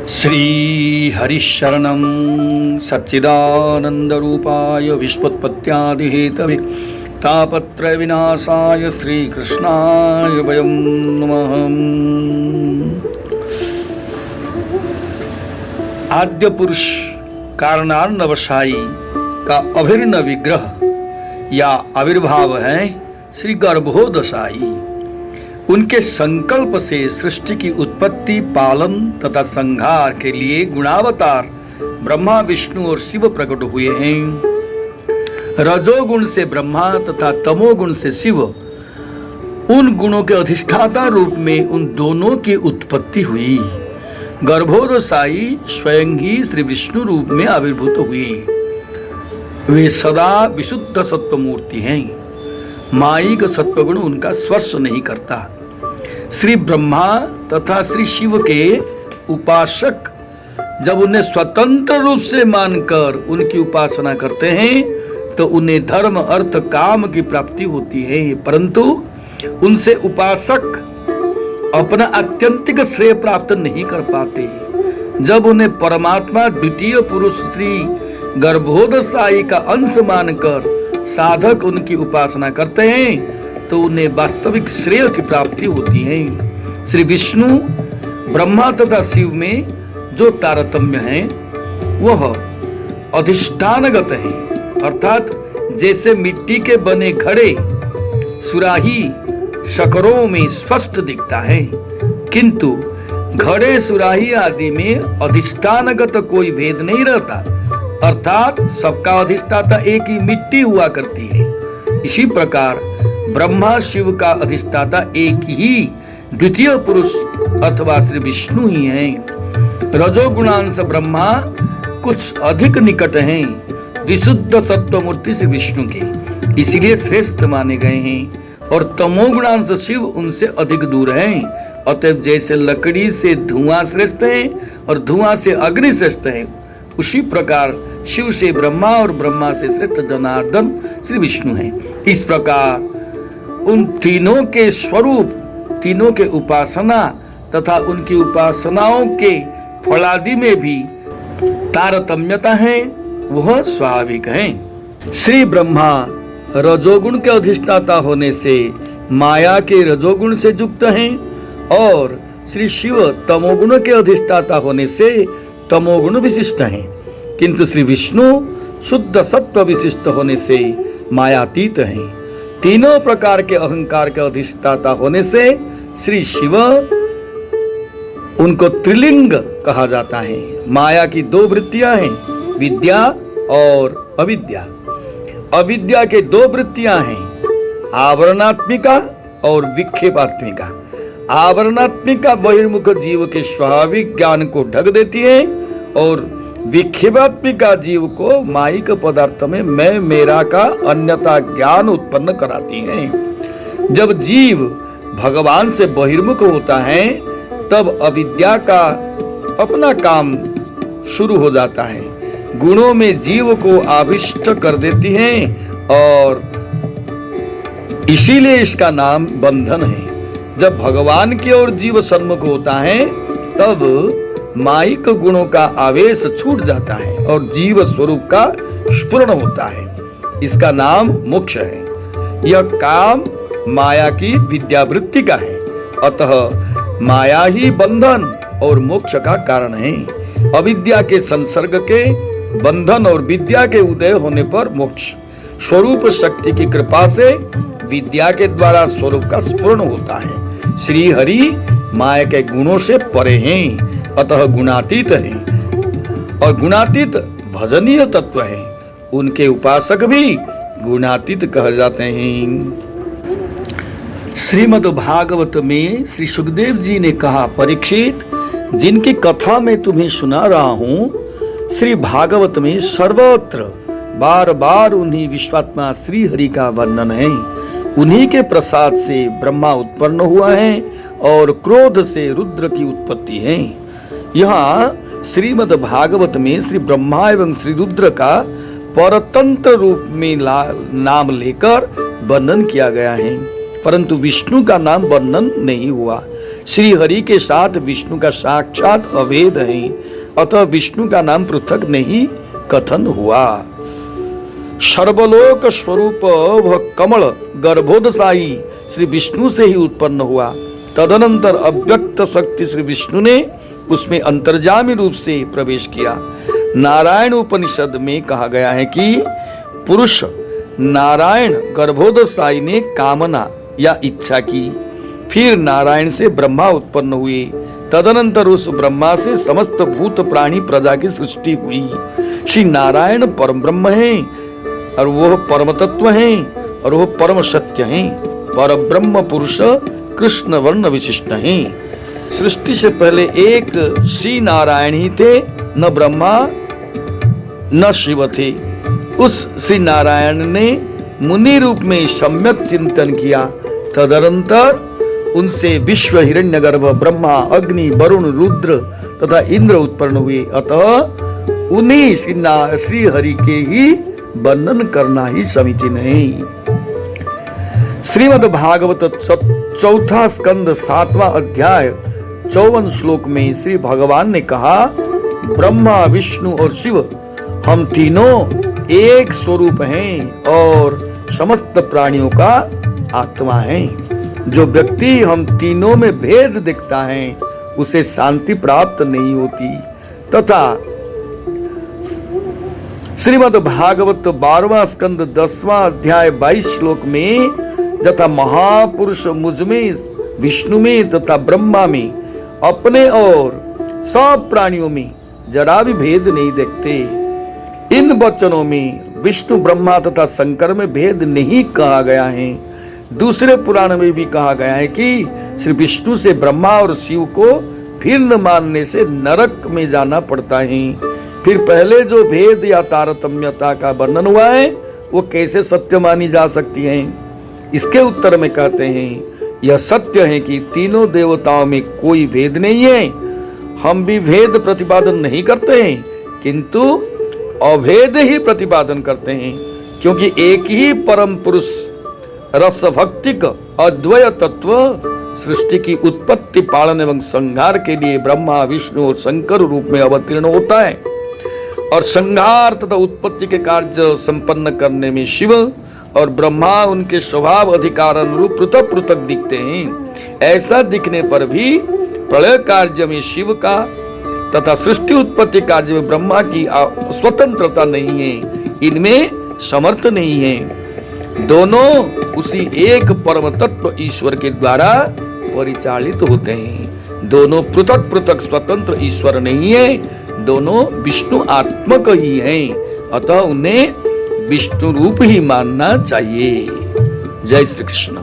श्री हरिशरणं सच्चिदानन्दरूपाय विश्वोत्पत्त्यादिहेतवे तापत्रय विनाशाय श्रीकृष्णाय वयं नमः। आद्य पुरुष कारणार्णवशायी का अभिन्न विग्रह या आविर्भाव है श्री गर्भोदशाई। उनके संकल्प से सृष्टि की उत्पत्ति, पालन तथा संहार के लिए गुणावतार ब्रह्मा, विष्णु और शिव प्रकट हुए हैं। रजोगुण से ब्रह्मा तथा तमोगुण से शिव, उन गुणों के अधिष्ठाता रूप में उन दोनों की उत्पत्ति हुई। गर्भोदशाई स्वयं ही श्री विष्णु रूप में आविर्भूत हुई। वे सदा विशुद्ध सत्व मूर्ति हैं। मायिक सत्वगुण उनका स्पर्श नहीं करता। श्री ब्रह्मा तथा श्री शिव के उपासक जब उन्हें स्वतंत्र रूप से मानकर उनकी उपासना करते हैं तो उन्हें धर्म, अर्थ, काम की प्राप्ति होती है, परंतु उनसे उपासक अपना आत्यंतिक श्रेय प्राप्त नहीं कर पाते। जब उन्हें परमात्मा द्वितीय पुरुष श्री गर्भोदशाई का अंश मानकर साधक उनकी उपासना करते हैं तो उन्हें वास्तविक श्रेय की प्राप्ति होती है। श्री विष्णु, ब्रह्मा तथा शिव में जो तारतम्य है वह अधिष्ठानगत है, अर्थात जैसे मिट्टी के बने घड़े सुराही शकरों में स्पष्ट दिखता है, किंतु घड़े सुराही आदि में अधिष्ठानगत कोई भेद नहीं रहता, अर्थात सबका अधिष्ठाता एक ही मिट्टी हुआ करती है। इसी प्रकार ब्रह्मा शिव का अधिष्ठाता एक ही द्वितीय पुरुष अथवा श्री विष्णु ही हैं। रजोगुणांश ब्रह्मा कुछ अधिक निकट हैं विशुद्ध सत्व मूर्ति श्री विष्णु के, इसलिए श्रेष्ठ माने गए हैं, और तमोगुणांश शिव उनसे अधिक दूर हैं। अतएव जैसे लकड़ी से धुआं श्रेष्ठ है और धुआं से अग्नि श्रेष्ठ है, उसी प्रकार शिव से ब्रह्मा और ब्रह्मा से श्रेष्ठ जनार्दन श्री विष्णु हैं। इस प्रकार उन तीनों के स्वरूप, तीनों के उपासना तथा उनकी उपासनाओं के फलादि में भी तारतम्यता है, वह स्वाभाविक है। श्री ब्रह्मा रजोगुण के अधिष्ठाता होने से माया के रजोगुण से युक्त हैं और श्री शिव तमोगुण के अधिष्ठाता होने से तमोगुण विशिष्ट हैं, किंतु श्री विष्णु शुद्ध सत्व विशिष्ट होने से मायातीत हैं। तीनों प्रकार के अहंकार के अधिष्ठाता होने से श्री शिव, उनको त्रिलिंग कहा जाता है। माया की दो वृत्तियां हैं, विद्या और अविद्या। अविद्या के दो वृत्तियां हैं, आवरणात्मिका और विक्षेपात्मिका। आवरणात्मिका बहिर्मुख जीव के स्वाभाविक ज्ञान को ढक देती है और विक्षेपात्मिका जीव को मायिक पदार्थ में मैं मेरा का अन्यथा ज्ञान उत्पन्न कराती है। जब जीव भगवान से बहिर्मुख होता है तब अविद्या का अपना काम शुरू हो जाता है, गुणों में जीव को आविष्ट कर देती है और इसीलिए इसका नाम बंधन है। जब भगवान की ओर जीव सन्मुख होता है तब मायिक गुणों का आवेश छूट जाता है और जीव स्वरूप का स्फुरण होता है। इसका नाम मोक्ष है। यह काम माया की विद्यावृत्ति का है, अतः माया ही बंधन और मोक्ष का कारण है। अविद्या के संसर्ग के बंधन और विद्या के उदय होने पर मोक्ष। स्वरूप शक्ति की कृपा से विद्या के द्वारा स्वरूप का स्फुरण होता है। श्री हरि माया के गुणों से परे हैं, अतः गुणातीत है और गुणातीत भजनीय तत्व है। उनके उपासक भी गुणातीत कहे जाते हैं। श्रीमद् भागवत में श्री सुखदेव जी ने कहा, परीक्षित, जिनकी कथा मैं तुम्हें सुना रहा हूँ, श्री भागवत में सर्वत्र बार बार उन्हीं विश्वात्मा श्री हरि का वर्णन है। उन्हीं के प्रसाद से ब्रह्मा उत्पन्न हुआ है और क्रोध से रुद्र की उत्पत्ति है। यहाँ श्रीमद् भागवत में श्री ब्रह्मा एवं श्री रुद्र का परतंत्र रूप में नाम लेकर वर्णन किया गया है, परंतु विष्णु का नाम वर्णन नहीं हुआ, श्री हरि के साथ विष्णु का साक्षात अभेद है, अतः विष्णु का नाम पृथक नहीं कथन हुआ। सर्वलोक स्वरूप वह कमल गर्भोदशाई श्री विष्णु से ही उत्पन्न हुआ। तदनंतर अव्यक्त शक्ति श्री विष्णु ने उसमें अंतर्जामी रूप से प्रवेश किया। नारायण उपनिषद में कहा गया है कि पुरुष नारायण गर्भोदशाई ने कामना या इच्छा की, फिर नारायण से ब्रह्मा उत्पन्न हुए। तदनंतर उस ब्रह्मा से समस्त भूत प्राणी प्रजा की सृष्टि हुई। श्री नारायण परम ब्रह्म है और वह परम तत्व है और वह परम सत्य है। पर ब्रह्म पुरुष कृष्ण वर्ण विशिष्ट है। सृष्टि से पहले एक श्री नारायण ही थे, न ब्रह्मा न शिव थे। उस श्री नारायण ने मुनि रूप में सम्यक चिंतन किया। तदनंतर उनसे विश्व हिरण्यगर्भ ब्रह्मा अग्नि वरुण रुद्र तथा इंद्र उत्पन्न हुए। अतः उन्हीं श्री हरि के ही वर्णन करना ही समीचीन है। श्रीमद् भागवत चौथा स्कंद 7वां अध्याय 54 श्लोक में श्री भगवान ने कहा, ब्रह्मा विष्णु और शिव हम तीनों एक स्वरूप हैं और समस्त प्राणियों का आत्मा हैं। जो व्यक्ति हम तीनों में भेद दिखता है उसे शांति प्राप्त नहीं होती। तथा श्रीमद् भागवत 12वां स्कंद 10वां अध्याय 22 श्लोक में तथा महापुरुष मुझमें विष्णु में तथा ब्रह्मा में अपने और सब प्राणियों में जरा भी भेद नहीं देखते। इन वचनों में विष्णु ब्रह्मा तथा शंकर में भेद नहीं कहा गया है। दूसरे पुराण में भी कहा गया है कि श्री विष्णु से ब्रह्मा और शिव को फिर न मानने से नरक में जाना पड़ता है। फिर पहले जो भेद या तारतम्यता का वर्णन हुआ है वो कैसे सत्य मानी जा सकती है? इसके उत्तर में कहते हैं यह सत्य है कि तीनों देवताओं में कोई भेद नहीं है। हम भी भेद प्रतिपादन नहीं करते हैं किंतु अभेद ही प्रतिपादन करते हैं, क्योंकि एक ही परम पुरुष रस भक्तिक अद्वय तत्व सृष्टि की उत्पत्ति पालन एवं संहार के लिए ब्रह्मा विष्णु और शंकर रूप में अवतीर्ण होता है और संहार तथा उत्पत्ति के कार्य संपन्न करने में शिव और ब्रह्मा उनके स्वभाव अधिकार अनुरूप पृथक पृथक दिखते हैं। ऐसा दिखने पर भी प्रलय कार्य में शिव का तथा सृष्टि उत्पत्ति कार्य में ब्रह्मा की स्वतंत्रता नहीं है, इनमें समर्थ नहीं है। दोनों उसी एक परम तत्व ईश्वर के द्वारा परिचालित होते हैं। दोनों पृथक पृथक स्वतंत्र ईश्वर नहीं है, दोनों विष्णु आत्मक ही हैं। अतः उन्हें विष्णु रूप ही मानना चाहिए। जय श्री कृष्ण।